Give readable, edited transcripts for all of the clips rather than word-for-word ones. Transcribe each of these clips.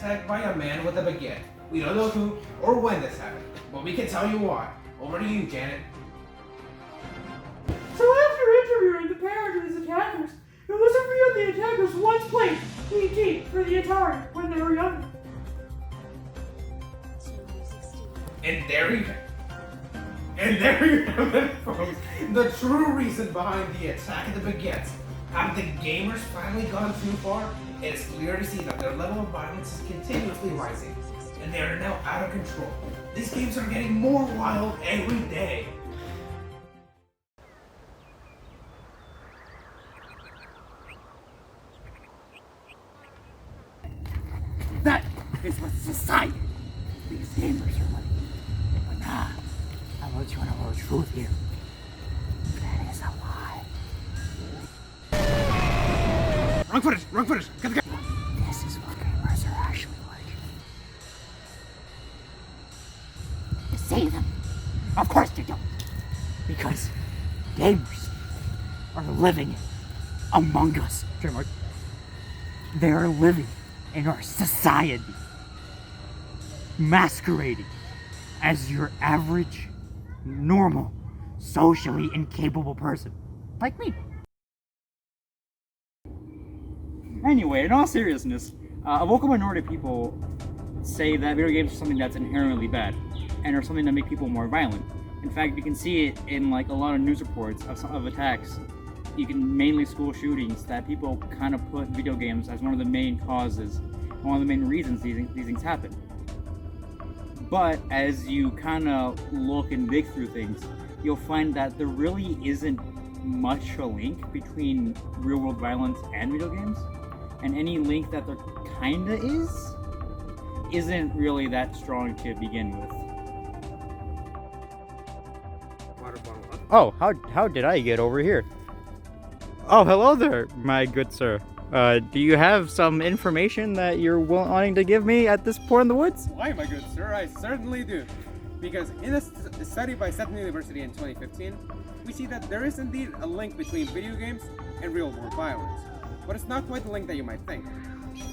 attacked by a man with a baguette. We don't know who or when this happened, but we can tell you why. Over to you, Janet. So after interviewing the parents of these attackers, it was revealed the attackers once played ET for the Atari when they were younger. And there you have it, folks. The true reason behind the attack of the baguettes. Have the gamers finally gone too far? It's clear to see that their level of violence is continuously rising, and they are now out of control. These games are getting more wild every day. That is what society these gamers are like. But nah, I want you to know the truth here. That is a lie. Wrong footage! Wrong footage! Get the guy! This is what gamers are actually like. You save them? Of course you don't. Because gamers are living among us. Trademark. They are living in our society, masquerading as your average, normal, socially incapable person, like me. Anyway, in all seriousness, a vocal minority of people say that video games are something that's inherently bad and are something that make people more violent. In fact, you can see it in like a lot of news reports of attacks. You can mainly school shootings that people kind of put video games as one of the main causes, one of the main reasons these things happen. But as you kind of look and dig through things, you'll find that there really isn't much a link between real-world violence and video games, and any link that there kinda isn't really that strong to begin with. Oh, how did I get over here? Oh, hello there, my good sir. Do you have some information that you're wanting to give me at this point in the woods? Why, my good sir, I certainly do. Because in a study by Sutton University in 2015, we see that there is indeed a link between video games and real-world violence. But it's not quite the link that you might think.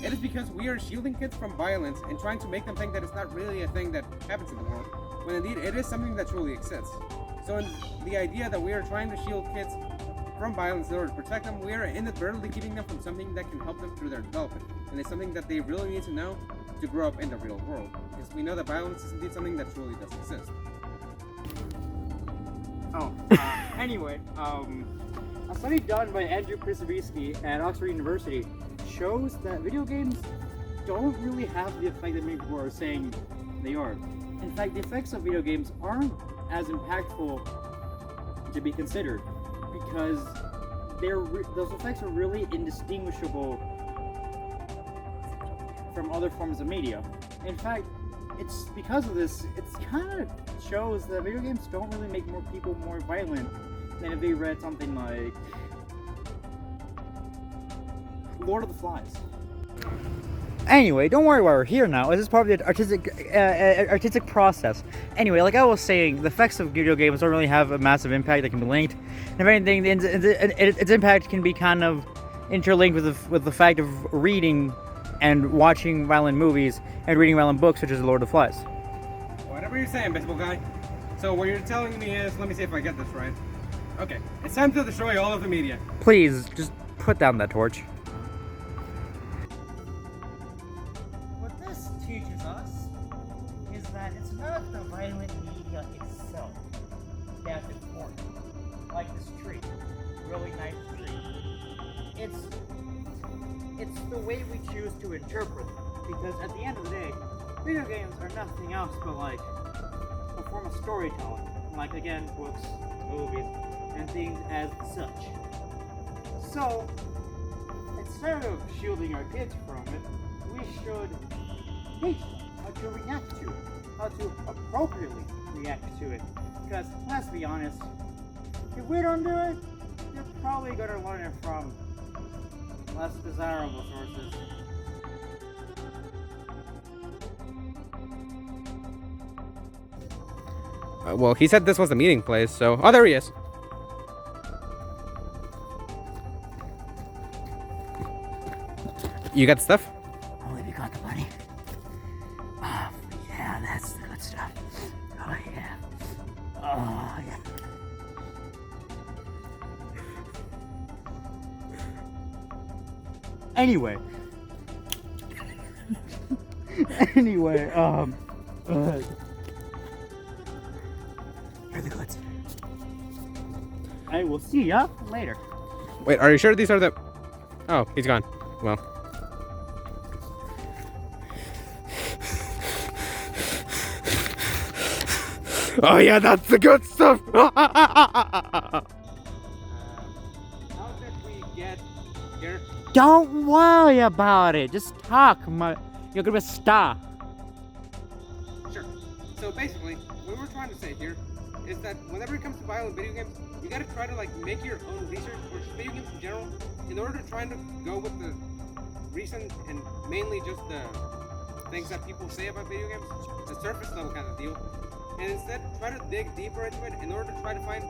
It is because we are shielding kids from violence and trying to make them think that it's not really a thing that happens in the world, when indeed it is something that truly exists. So in the idea that we are trying to shield kids from violence in order to protect them, we are inadvertently keeping them from something that can help them through their development. And it's something that they really need to know to grow up in the real world. Because we know that violence is indeed something that truly does exist. Anyway, a study done by Andrew Krzyzewski at Oxford University shows that video games don't really have the effect that many people are saying they are. In fact, the effects of video games aren't as impactful to be considered, because those effects are really indistinguishable from other forms of media. In fact, it's because of this, it kind of shows that video games don't really make more people more violent than if they read something like Lord of the Flies. Anyway, don't worry why we're here now. This is part of the artistic process. Anyway, like I was saying, the effects of video games don't really have a massive impact that can be linked. And if anything, its impact can be kind of interlinked with the fact of reading and watching violent movies and reading violent books, such as Lord of the Flies. Whatever you're saying, baseball guy. So what you're telling me is, let me see if I get this right. Okay, it's time to destroy all of the media. Please, just put down that torch. What this teaches us is that it's not the violent media itself that's important. Like this tree. Really nice tree. It's the way we choose to interpret them. Because at the end of the day, video games are nothing else but like a form of storytelling. Like again, books, movies, and things as such. So, instead of shielding our kids from it, we should teach them how to react to it, how to appropriately react to it. Because, let's be honest, if we don't do it, you're probably going to learn it from less desirable sources. Well, he said this was the meeting place, so... Oh, there he is. You got the stuff? Only if you got the money. Anyway. Anyway, You're the goods. I will see ya later. Wait, are you sure these are the... Oh, he's gone. Well. Oh yeah, that's the good stuff! How did we get here? Don't worry about it. Just talk, you're gonna stop. Sure. So basically, what we're trying to say here is that whenever it comes to violent video games, you gotta try to like make your own research, or just video games in general, in order to try to go with the recent and mainly just the things that people say about video games, the surface level kind of deal, and instead try to dig deeper into it in order to try to find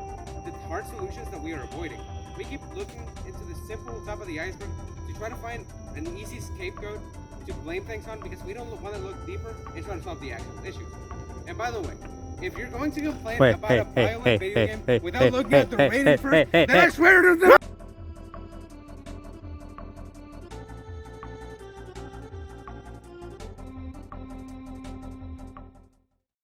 the hard solutions that we are avoiding. We keep looking into the simple top of the iceberg to try to find an easy scapegoat to blame things on, because we don't want to look deeper and try to solve the actual issues. And by the way, if you're going to complain about a violent video game without looking at the rating first, then I swear to